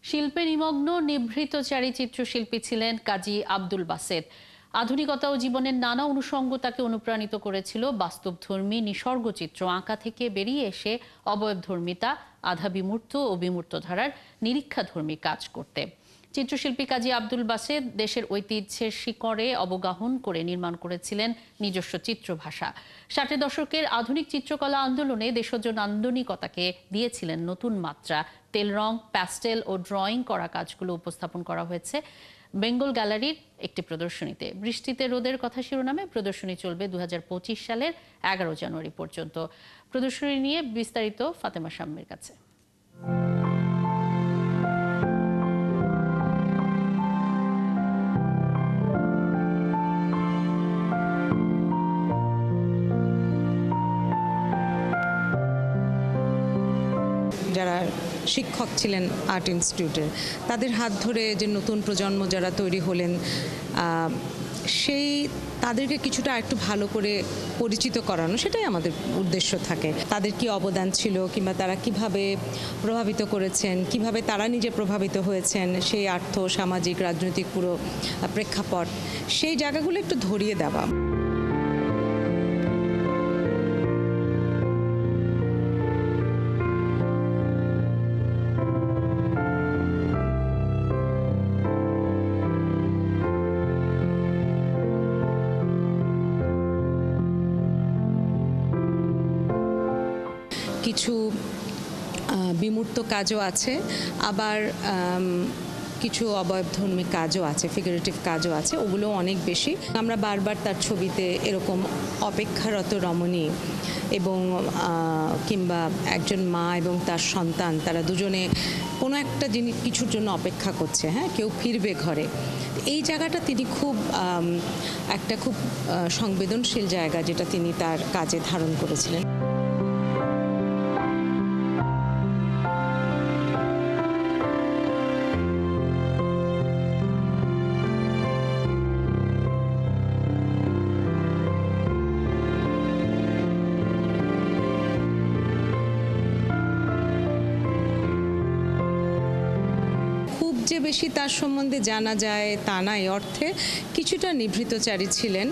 শিল্পে নিমগ্ন নিভৃতচারী চিত্রশিল্পী ছিলেন কাজী আব্দুল বাসেত। আধুনিকতা ও জীবনের নানা অনুষঙ্গ তাকে অনুপ্রাণিত করেছিল বাস্তবধর্মী নিসর্গ চিত্র আঁকা থেকে বেরিয়ে এসে অবয়বধর্মিতা, আধা বিমূর্ত ও বিমূর্ত ধারার নিরীক্ষাধর্মী কাজ করতে। চিত্রশিল্পী কাজী আব্দুল বাসেত দেশের ঐতিহ্যের শিকড়ে অবগাহন করে নির্মাণ করেছিলেন নিজস্ব চিত্রভাষা। 60-এর দশকের আধুনিক চিত্রকলা আন্দোলনে দেশজ নান্দনিকতাকে দিয়েছিলেন নতুন মাত্রা। তেল রং, প্যাস্টেল ও ড্রয়িং করা কাজগুলো উপস্থাপন করা হয়েছে বেঙ্গল গ্যালারির একটি প্রদর্শনীতে। বৃষ্টিতে রোদের কথা শিরোনামে প্রদর্শনী চলবে 2025 সালের 11 জানুয়ারি পর্যন্ত। প্রদর্শনী নিয়ে বিস্তারিত ফাতেমা শাম্মীর কাছে। যারা শিক্ষক ছিলেন আর্ট ইনস্টিটিউটের, তাদের হাত ধরে যে নতুন প্রজন্ম যারা তৈরি হলেন, তাদেরকে কিছুটা একটু ভালো করে পরিচিত করানো, সেটাই আমাদের উদ্দেশ্য থাকে। তাদের কি অবদান ছিল, কিংবা তারা কিভাবে প্রভাবিত করেছেন, কিভাবে তারা নিজে প্রভাবিত হয়েছেন, সেই আর্থ সামাজিক রাজনৈতিক পুরো প্রেক্ষাপট, সেই জায়গাগুলো একটু ধরিয়ে দেওয়া। কিছু বিমূর্ত কাজও আছে, আবার কিছু অবয়বধর্মী কাজও আছে, ফিগারেটিভ কাজও আছে, ওগুলো অনেক বেশি। আমরা বারবার তার ছবিতে এরকম অপেক্ষারত রমণী এবং কিংবা একজন মা এবং তার সন্তান, তারা দুজনে কোনো একটা জিনিস কিছুর জন্য অপেক্ষা করছে, হ্যাঁ, কেউ ফিরবে ঘরে। এই জায়গাটা তিনি খুব সংবেদনশীল জায়গা, যেটা তিনি তার কাজে ধারণ করেছিলেন। যে বেশি তার সম্বন্ধে জানা যায় তা না, এই অর্থে কিছুটা নিভৃতচারী ছিলেন,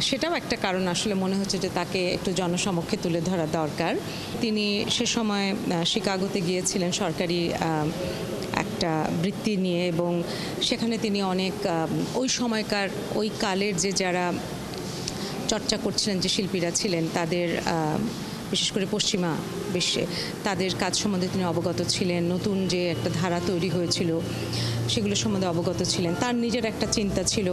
সেটাও একটা কারণ। আসলে মনে হচ্ছে যে তাকে একটু জনসমক্ষে তুলে ধরা দরকার। তিনি সে সময় শিকাগোতে গিয়েছিলেন সরকারি একটা বৃত্তি নিয়ে, এবং সেখানে তিনি অনেক ওই সময়কার ওই কালের যে যারা চর্চা করছিলেন, যে শিল্পীরা ছিলেন, তাদের বিশেষ করে পশ্চিমা বিশ্বে তাদের কাজ সম্বন্ধে তিনি অবগত ছিলেন। নতুন যে একটা ধারা তৈরি হয়েছিল সেগুলো সম্বন্ধে অবগত ছিলেন। তার নিজের একটা চিন্তা ছিল।